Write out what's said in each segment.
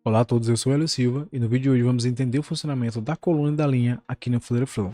Olá a todos, eu sou o Hélio Silva e no vídeo de hoje vamos entender o funcionamento da coluna e da linha aqui no Flutter Flow.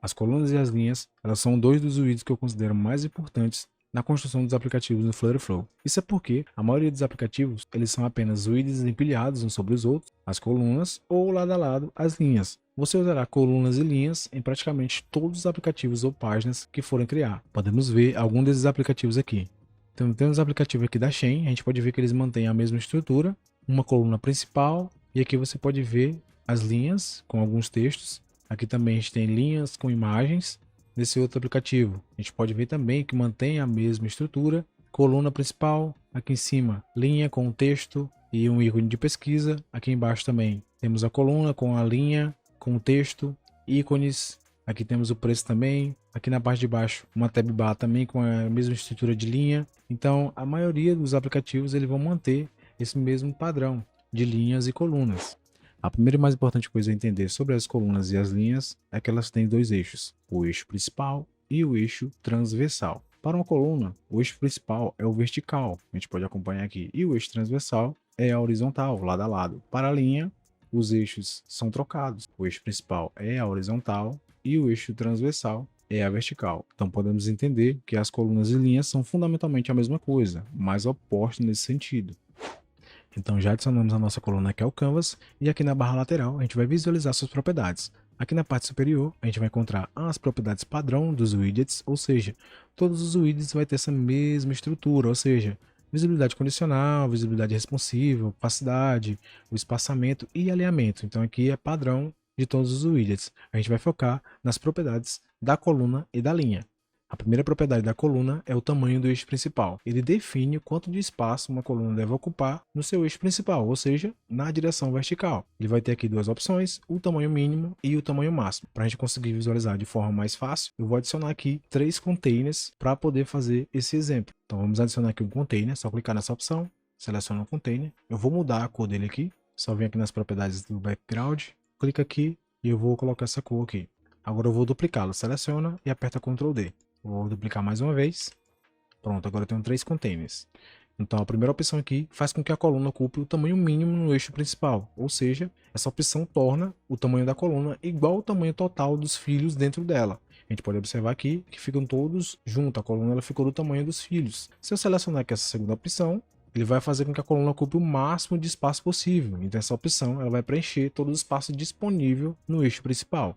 As colunas e as linhas, elas são dois dos UIDs que eu considero mais importantes na construção dos aplicativos no Flutter Flow. Isso é porque a maioria dos aplicativos, eles são apenas UIDs empilhados uns sobre os outros, as colunas, ou lado a lado as linhas. Você usará colunas e linhas em praticamente todos os aplicativos ou páginas que forem criar. Podemos ver algum desses aplicativos aqui. Então temos o aplicativo aqui da Shein, a gente pode ver que eles mantêm a mesma estrutura, uma coluna principal, e aqui você pode ver as linhas com alguns textos. Aqui também a gente tem linhas com imagens. Nesse outro aplicativo, a gente pode ver também que mantém a mesma estrutura, coluna principal, aqui em cima linha com texto e um ícone de pesquisa. Aqui embaixo também temos a coluna com a linha, com o texto, ícones. Aqui temos o preço também. Aqui na parte de baixo, uma tab bar também com a mesma estrutura de linha. Então, a maioria dos aplicativos eles vão manter esse mesmo padrão de linhas e colunas. A primeira e mais importante coisa a entender sobre as colunas e as linhas é que elas têm dois eixos, o eixo principal e o eixo transversal. Para uma coluna, o eixo principal é o vertical, a gente pode acompanhar aqui, e o eixo transversal é a horizontal, lado a lado. Para a linha, os eixos são trocados, o eixo principal é a horizontal e o eixo transversal é a vertical. Então podemos entender que as colunas e linhas são fundamentalmente a mesma coisa, mas opostas nesse sentido. Então já adicionamos a nossa coluna que é o Canvas, e aqui na barra lateral a gente vai visualizar suas propriedades. Aqui na parte superior a gente vai encontrar as propriedades padrão dos widgets, ou seja, todos os widgets vai ter essa mesma estrutura, ou seja, visibilidade condicional, visibilidade responsiva, opacidade, o espaçamento e alinhamento. Então aqui é padrão de todos os widgets. A gente vai focar nas propriedades da coluna e da linha. A primeira propriedade da coluna é o tamanho do eixo principal. Ele define quanto de espaço uma coluna deve ocupar no seu eixo principal, ou seja, na direção vertical. Ele vai ter aqui duas opções, o tamanho mínimo e o tamanho máximo. Para a gente conseguir visualizar de forma mais fácil, eu vou adicionar aqui 3 containers para poder fazer esse exemplo. Então vamos adicionar aqui um container, só clicar nessa opção, seleciona o container. Eu vou mudar a cor dele aqui, só vem aqui nas propriedades do background, clica aqui e eu vou colocar essa cor aqui. Agora eu vou duplicá-lo, seleciona e aperta Ctrl D. Vou duplicar mais uma vez. Pronto, agora eu tenho 3 containers. Então a primeira opção aqui faz com que a coluna ocupe o tamanho mínimo no eixo principal, ou seja, essa opção torna o tamanho da coluna igual ao tamanho total dos filhos dentro dela. A gente pode observar aqui que ficam todos juntos, a coluna ela ficou do tamanho dos filhos. Se eu selecionar aqui essa segunda opção, ele vai fazer com que a coluna ocupe o máximo de espaço possível. Então essa opção ela vai preencher todo o espaço disponível no eixo principal.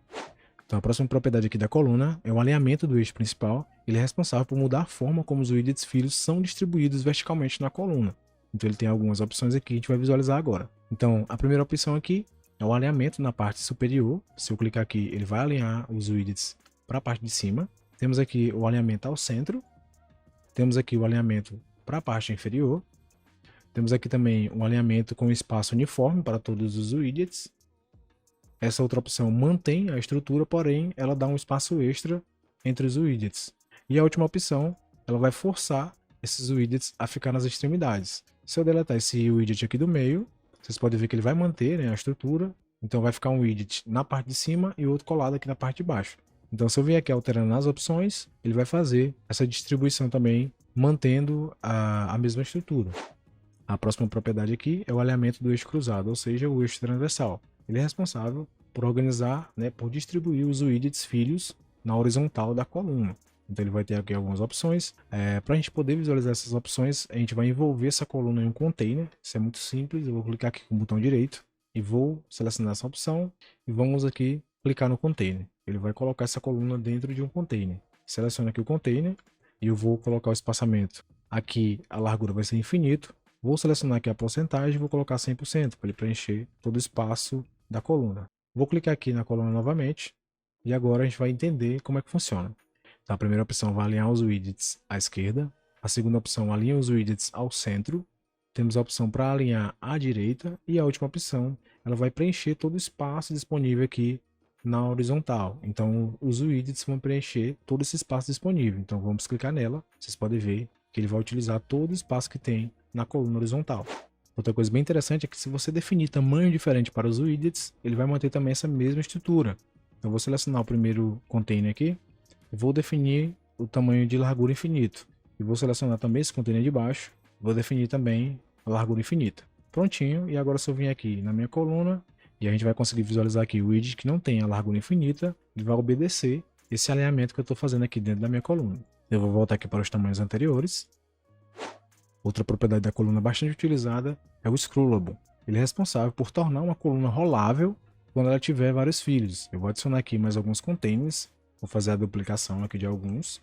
Então a próxima propriedade aqui da coluna é o alinhamento do eixo principal. Ele é responsável por mudar a forma como os widgets filhos são distribuídos verticalmente na coluna. Então ele tem algumas opções aqui que a gente vai visualizar agora. Então a primeira opção aqui é o alinhamento na parte superior. Se eu clicar aqui, ele vai alinhar os widgets para a parte de cima. Temos aqui o alinhamento ao centro. Temos aqui o alinhamento para a parte inferior. Temos aqui também um alinhamento com espaço uniforme para todos os widgets. Essa outra opção mantém a estrutura, porém ela dá um espaço extra entre os widgets. E a última opção, ela vai forçar esses widgets a ficar nas extremidades. Se eu deletar esse widget aqui do meio, vocês podem ver que ele vai manter, né, a estrutura. Então vai ficar um widget na parte de cima e outro colado aqui na parte de baixo. Então se eu vier aqui alterando as opções, ele vai fazer essa distribuição também, mantendo a mesma estrutura. A próxima propriedade aqui é o alinhamento do eixo cruzado, ou seja, o eixo transversal. Ele é responsável por organizar, né, por distribuir os widgets filhos na horizontal da coluna. Então ele vai ter aqui algumas opções. Para a gente poder visualizar essas opções, a gente vai envolver essa coluna em um container. Isso é muito simples. Eu vou clicar aqui com o botão direito e vou selecionar essa opção. E vamos aqui clicar no container. Ele vai colocar essa coluna dentro de um container. Seleciono aqui o container e eu vou colocar o espaçamento. Aqui a largura vai ser infinito. Vou selecionar aqui a porcentagem e vou colocar 100% para ele preencher todo o espaço da coluna. Vou clicar aqui na coluna novamente e agora a gente vai entender como é que funciona. Então, a primeira opção vai alinhar os widgets à esquerda, a segunda opção alinha os widgets ao centro, temos a opção para alinhar à direita e a última opção ela vai preencher todo o espaço disponível aqui na horizontal. Então os widgets vão preencher todo esse espaço disponível. Então vamos clicar nela, vocês podem ver que ele vai utilizar todo o espaço que tem na coluna horizontal. Outra coisa bem interessante é que se você definir tamanho diferente para os widgets, ele vai manter também essa mesma estrutura. Eu vou selecionar o primeiro container aqui, vou definir o tamanho de largura infinito. E vou selecionar também esse container de baixo, vou definir também a largura infinita. Prontinho. E agora se eu vim aqui na minha coluna, e a gente vai conseguir visualizar aqui o widget que não tem a largura infinita, ele vai obedecer esse alinhamento que eu estou fazendo aqui dentro da minha coluna. Eu vou voltar aqui para os tamanhos anteriores. Outra propriedade da coluna bastante utilizada é o Scrollable. Ele é responsável por tornar uma coluna rolável quando ela tiver vários filhos. Eu vou adicionar aqui mais alguns containers, vou fazer a duplicação aqui de alguns.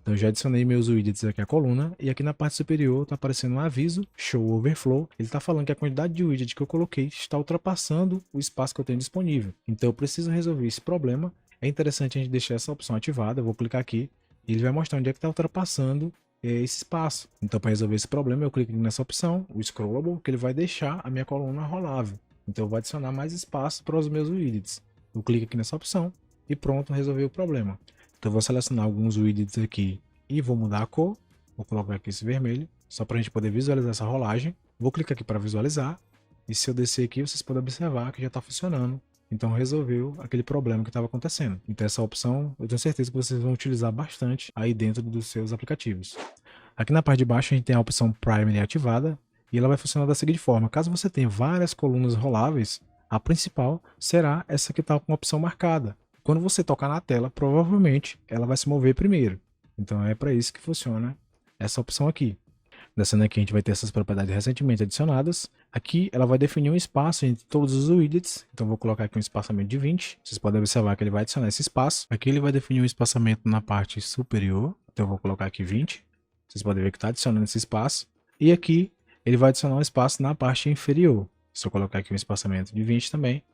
Então eu já adicionei meus widgets aqui à coluna, e aqui na parte superior está aparecendo um aviso, Show Overflow. Ele está falando que a quantidade de widget que eu coloquei está ultrapassando o espaço que eu tenho disponível. Então eu preciso resolver esse problema. É interessante a gente deixar essa opção ativada. Eu vou clicar aqui e ele vai mostrar onde é que está ultrapassando esse espaço. Então para resolver esse problema eu clico nessa opção, o Scrollable, que ele vai deixar a minha coluna rolável. Então eu vou adicionar mais espaço para os meus widgets. Eu clico aqui nessa opção e pronto, resolvi o problema. Então eu vou selecionar alguns widgets aqui e vou mudar a cor. Vou colocar aqui esse vermelho, só para a gente poder visualizar essa rolagem. Vou clicar aqui para visualizar. E se eu descer aqui, vocês podem observar que já está funcionando. Então resolveu aquele problema que estava acontecendo. Então essa opção eu tenho certeza que vocês vão utilizar bastante aí dentro dos seus aplicativos. Aqui na parte de baixo a gente tem a opção Primary ativada. E ela vai funcionar da seguinte forma: caso você tenha várias colunas roláveis, a principal será essa que está com a opção marcada. Quando você tocar na tela, provavelmente ela vai se mover primeiro. Então é para isso que funciona essa opção aqui. Descendo aqui a gente vai ter essas propriedades recentemente adicionadas. Aqui ela vai definir um espaço entre todos os widgets. Então vou colocar aqui um espaçamento de 20. Vocês podem observar que ele vai adicionar esse espaço. Aqui ele vai definir um espaçamento na parte superior. Então eu vou colocar aqui 20. Vocês podem ver que está adicionando esse espaço. E aqui ele vai adicionar um espaço na parte inferior. Se eu colocar aqui um espaçamento de 20 também,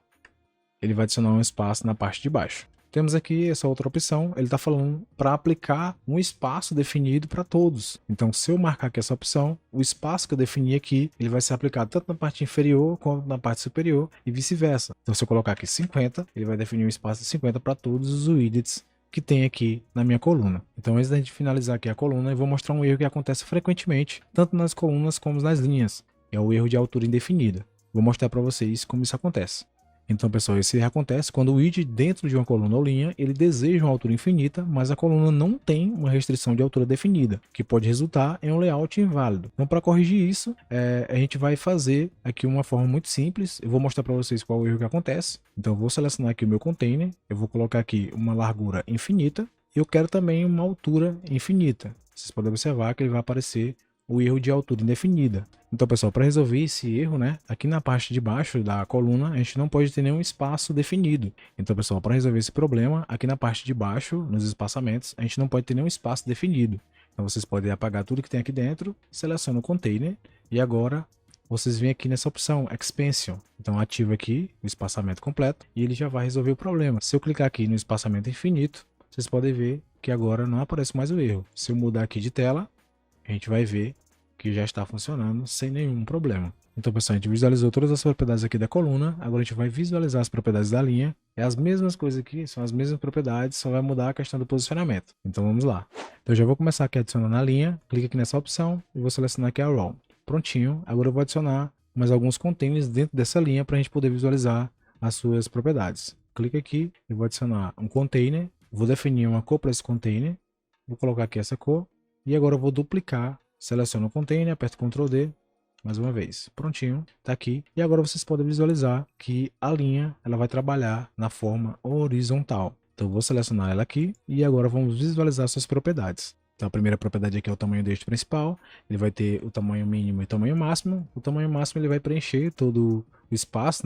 ele vai adicionar um espaço na parte de baixo. Temos aqui essa outra opção, ele está falando para aplicar um espaço definido para todos. Então, se eu marcar aqui essa opção, o espaço que eu defini aqui, ele vai ser aplicado tanto na parte inferior quanto na parte superior e vice-versa. Então, se eu colocar aqui 50, ele vai definir um espaço de 50 para todos os widgets que tem aqui na minha coluna. Então, antes da gente finalizar aqui a coluna, eu vou mostrar um erro que acontece frequentemente, tanto nas colunas como nas linhas. É o erro de altura indefinida. Vou mostrar para vocês como isso acontece. Então, pessoal, esse erro acontece quando o widget dentro de uma coluna ou linha, ele deseja uma altura infinita, mas a coluna não tem uma restrição de altura definida, que pode resultar em um layout inválido. Então, para corrigir isso, a gente vai fazer aqui uma forma muito simples. Eu vou mostrar para vocês qual é o erro que acontece. Então, eu vou selecionar aqui o meu container, eu vou colocar aqui uma largura infinita, e eu quero também uma altura infinita. Vocês podem observar que ele vai aparecer o erro de altura indefinida. Então, pessoal, para resolver esse erro, aqui na parte de baixo da coluna, a gente não pode ter nenhum espaço definido. Então, pessoal, para resolver esse problema, aqui na parte de baixo, nos espaçamentos, a gente não pode ter nenhum espaço definido. Então, vocês podem apagar tudo que tem aqui dentro, seleciona o container, e agora vocês vêm aqui nessa opção Expansion. Então, ativa aqui o espaçamento completo, e ele já vai resolver o problema. Se eu clicar aqui no espaçamento infinito, vocês podem ver que agora não aparece mais o erro. Se eu mudar aqui de tela, a gente vai ver que já está funcionando sem nenhum problema. Então, pessoal, a gente visualizou todas as propriedades aqui da coluna. Agora a gente vai visualizar as propriedades da linha. É as mesmas coisas aqui, são as mesmas propriedades, só vai mudar a questão do posicionamento. Então vamos lá. Então eu já vou começar aqui adicionando a linha. Clica aqui nessa opção e vou selecionar aqui a Raw. Prontinho. Agora eu vou adicionar mais alguns containers dentro dessa linha para a gente poder visualizar as suas propriedades. Clica aqui e vou adicionar um container. Vou definir uma cor para esse container. Vou colocar aqui essa cor. E agora eu vou duplicar. Seleciono o container, aperto Ctrl D, mais uma vez. Prontinho, tá aqui. E agora vocês podem visualizar que a linha ela vai trabalhar na forma horizontal. Então eu vou selecionar ela aqui e agora vamos visualizar suas propriedades. Então a primeira propriedade aqui é o tamanho do eixo principal. Ele vai ter o tamanho mínimo e o tamanho máximo. O tamanho máximo ele vai preencher todo o espaço,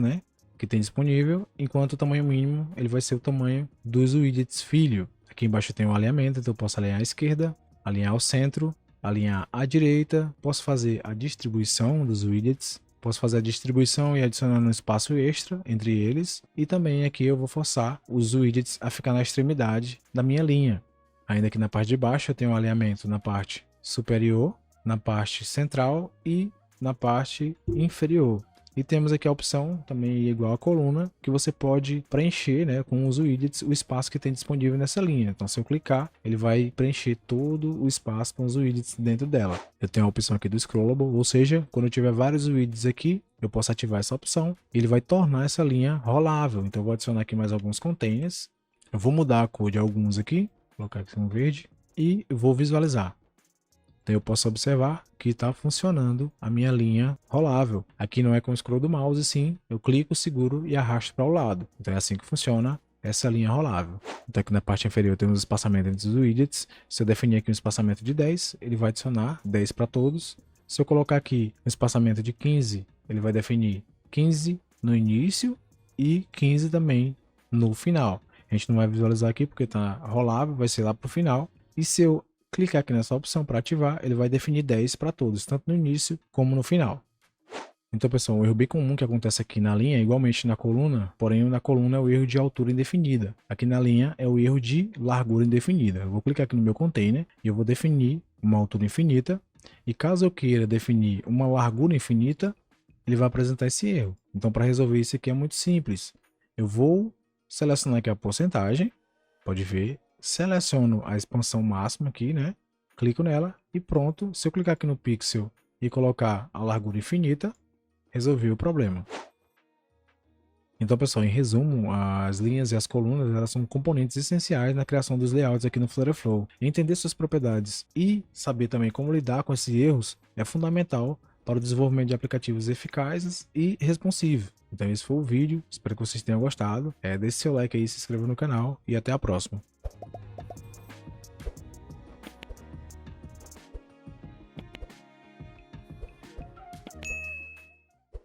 que tem disponível, enquanto o tamanho mínimo ele vai ser o tamanho dos widgets filho. Aqui embaixo tem o alinhamento, então eu posso alinhar à esquerda, alinhar ao centro, alinhar à direita, posso fazer a distribuição dos widgets, posso fazer a distribuição e adicionar um espaço extra entre eles, e também aqui eu vou forçar os widgets a ficar na extremidade da minha linha. Ainda aqui na parte de baixo eu tenho um alinhamento na parte superior, na parte central e na parte inferior. E temos aqui a opção, também igual à coluna, que você pode preencher com os widgets o espaço que tem disponível nessa linha. Então, se eu clicar, ele vai preencher todo o espaço com os widgets dentro dela. Eu tenho a opção aqui do Scrollable, ou seja, quando eu tiver vários widgets aqui, eu posso ativar essa opção. E ele vai tornar essa linha rolável. Então, eu vou adicionar aqui mais alguns containers. Eu vou mudar a cor de alguns aqui, vou colocar aqui um verde, e eu vou visualizar. Então eu posso observar que está funcionando a minha linha rolável. Aqui não é com o scroll do mouse, sim, eu clico, seguro e arrasto para o lado. Então é assim que funciona essa linha rolável. Então aqui na parte inferior temos o espaçamento entre os widgets. Se eu definir aqui um espaçamento de 10, ele vai adicionar 10 para todos. Se eu colocar aqui um espaçamento de 15, ele vai definir 15 no início e 15 também no final. A gente não vai visualizar aqui porque está rolável, vai ser lá para o final. E se eu clicar aqui nessa opção para ativar, ele vai definir 10 para todos, tanto no início como no final. Então, pessoal, um erro bem comum que acontece aqui na linha é igualmente na coluna, porém na coluna é o erro de altura indefinida. Aqui na linha é o erro de largura indefinida. Eu vou clicar aqui no meu container e eu vou definir uma altura infinita. E caso eu queira definir uma largura infinita, ele vai apresentar esse erro. Então, para resolver isso aqui é muito simples. Eu vou selecionar aqui a porcentagem, pode ver, seleciono a expansão máxima aqui, né? Clico nela e pronto. Se eu clicar aqui no pixel e colocar a largura infinita, resolvi o problema. Então, pessoal, em resumo, as linhas e as colunas, elas são componentes essenciais na criação dos layouts aqui no Flutter Flow. Entender suas propriedades e saber também como lidar com esses erros é fundamental para o desenvolvimento de aplicativos eficazes e responsivos. Então esse foi o vídeo, espero que vocês tenham gostado. Deixe seu like aí, se inscreva no canal e até a próxima.